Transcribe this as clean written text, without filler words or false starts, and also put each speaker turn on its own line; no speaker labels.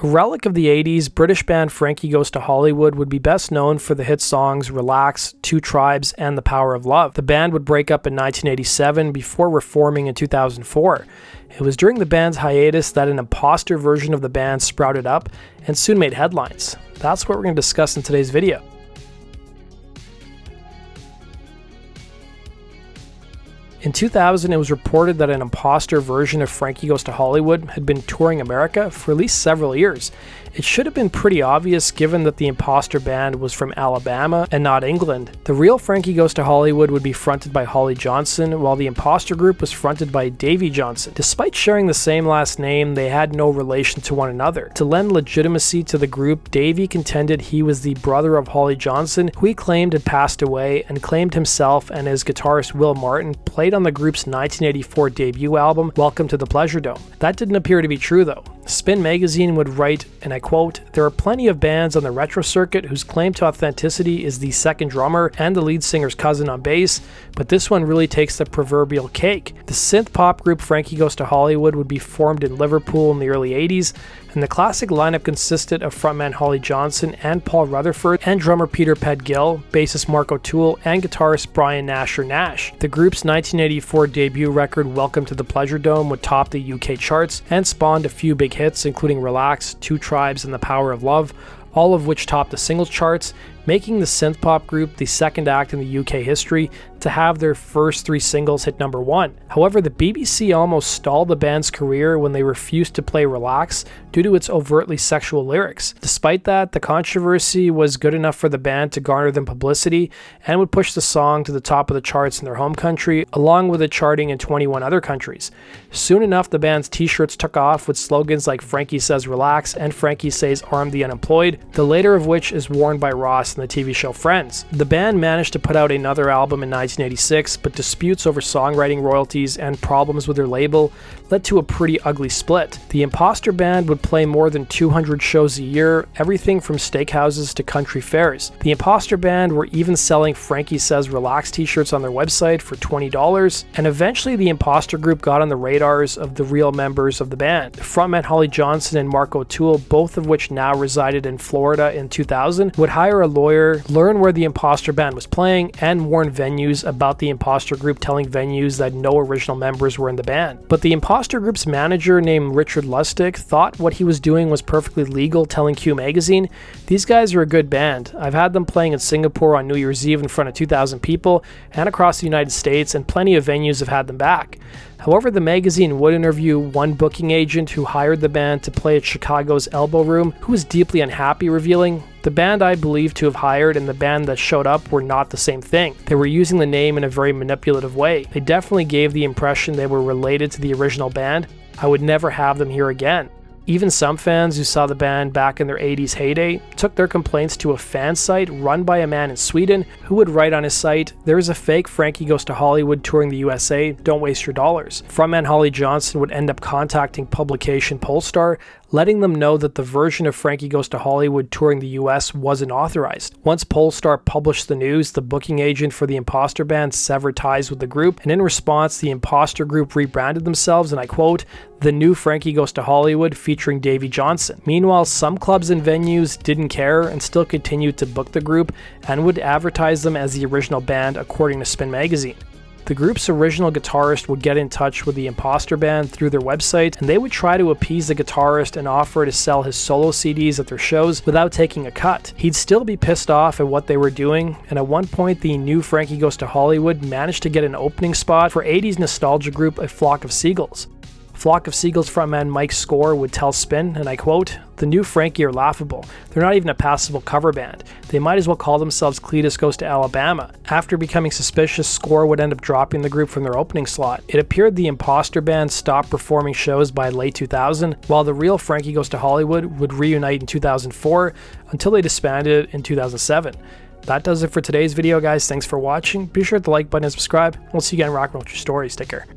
A relic of the 80s, British band Frankie Goes to Hollywood would be best known for the hit songs Relax, Two Tribes, and The Power of Love. The band would break up in 1987 before reforming in 2004. It was during the band's hiatus that an Imposter version of the band sprouted up and soon made headlines. That's what we're going to discuss in today's video. In 2000, it was reported that an Imposter version of Frankie Goes to Hollywood had been touring America for at least several years. It should have been pretty obvious given that the Imposter band was from Alabama and not England. The real Frankie Goes to Hollywood would be fronted by Holly Johnson, while the Imposter group was fronted by Davey Johnson. Despite sharing the same last name, they had no relation to one another. To lend legitimacy to the group, Davey contended he was the brother of Holly Johnson, who he claimed had passed away, and claimed himself and his guitarist Will Martin played on the group's 1984 debut album, Welcome to the Pleasure Dome. That didn't appear to be true though. Spin magazine would write, and I quote, "There are plenty of bands on the retro circuit whose claim to authenticity is the second drummer and the lead singer's cousin on bass, but this one really takes the proverbial cake." The synth pop group Frankie Goes to Hollywood would be formed in Liverpool in the early 80s, and the classic lineup consisted of frontman Holly Johnson and Paul Rutherford, and drummer Peter Pedgill, bassist Mark O'Toole, and guitarist Brian Nash. The group's 1984 debut record Welcome to the Pleasure Dome would top the UK charts and spawned a few big hits including Relax, Two Tribes, and The Power of Love, all of which topped the singles charts, making the synth pop group the second act in the UK history to have their first 3 singles hit number 1. However, the BBC almost stalled the band's career when they refused to play Relax due to its overtly sexual lyrics. Despite that, the controversy was good enough for the band to garner them publicity and would push the song to the top of the charts in their home country, along with it charting in 21 other countries. Soon enough, the band's t-shirts took off with slogans like Frankie Says Relax and Frankie Says Arm the Unemployed, the later of which is worn by Ross in the TV show Friends. The band managed to put out another album in 1986, but disputes over songwriting royalties and problems with their label led to a pretty ugly split. The Imposter band would play more than 200 shows a year, everything from steakhouses to country fairs. The Imposter band were even selling Frankie Says Relax t-shirts on their website for $20, and eventually the Imposter group got on the radars of the real members of the band. Frontman Holly Johnson and Mark O'Toole, both of which now resided in Florida in 2000, would hire a lawyer, learn where the Imposter band was playing, and warn venues about the Imposter group, telling venues that no original members were in the band. But the Imposter group's manager named Richard Lustig thought what he was doing was perfectly legal, telling Q magazine, "These guys are a good band. I've had them playing in Singapore on New Year's Eve in front of 2,000 people and across the United States, and plenty of venues have had them back." However, the magazine would interview one booking agent who hired the band to play at Chicago's Elbow Room, who was deeply unhappy, revealing, "The band I believe to have hired and the band that showed up were not the same thing. They were using the name in a very manipulative way. They definitely gave the impression they were related to the original band. I would never have them here again." Even some fans who saw the band back in their 80s heyday took their complaints to a fan site run by a man in Sweden who would write on his site, "There is a fake Frankie Goes to Hollywood touring the USA, don't waste your dollars." Frontman Holly Johnson would end up contacting publication Polestar, letting them know that the version of Frankie Goes to Hollywood touring the US wasn't authorized. Once Polestar published the news, the booking agent for the Imposter band severed ties with the group, and in response, the Imposter group rebranded themselves, and I quote, "The new Frankie Goes to Hollywood featuring Davey Johnson." Meanwhile, some clubs and venues didn't care and still continued to book the group and would advertise them as the original band, according to Spin magazine. The group's original guitarist would get in touch with the Imposter band through their website, and they would try to appease the guitarist and offer to sell his solo CDs at their shows without taking a cut. He'd still be pissed off at what they were doing, and at one point the new Frankie Goes to Hollywood managed to get an opening spot for 80s nostalgia group A Flock of Seagulls. Flock of Seagulls frontman Mike Score would tell Spin, and I quote, "The new Frankie are laughable. They're not even a passable cover band. They might as well call themselves Cletus Goes to Alabama." After becoming suspicious, Score would end up dropping the group from their opening slot. It appeared the Imposter band stopped performing shows by late 2000, while the real Frankie Goes to Hollywood would reunite in 2004 until they disbanded in 2007. That does it for today's video, guys. Thanks for watching. Be sure to hit the like button and subscribe. We'll see you again rocking with your stories. Take care.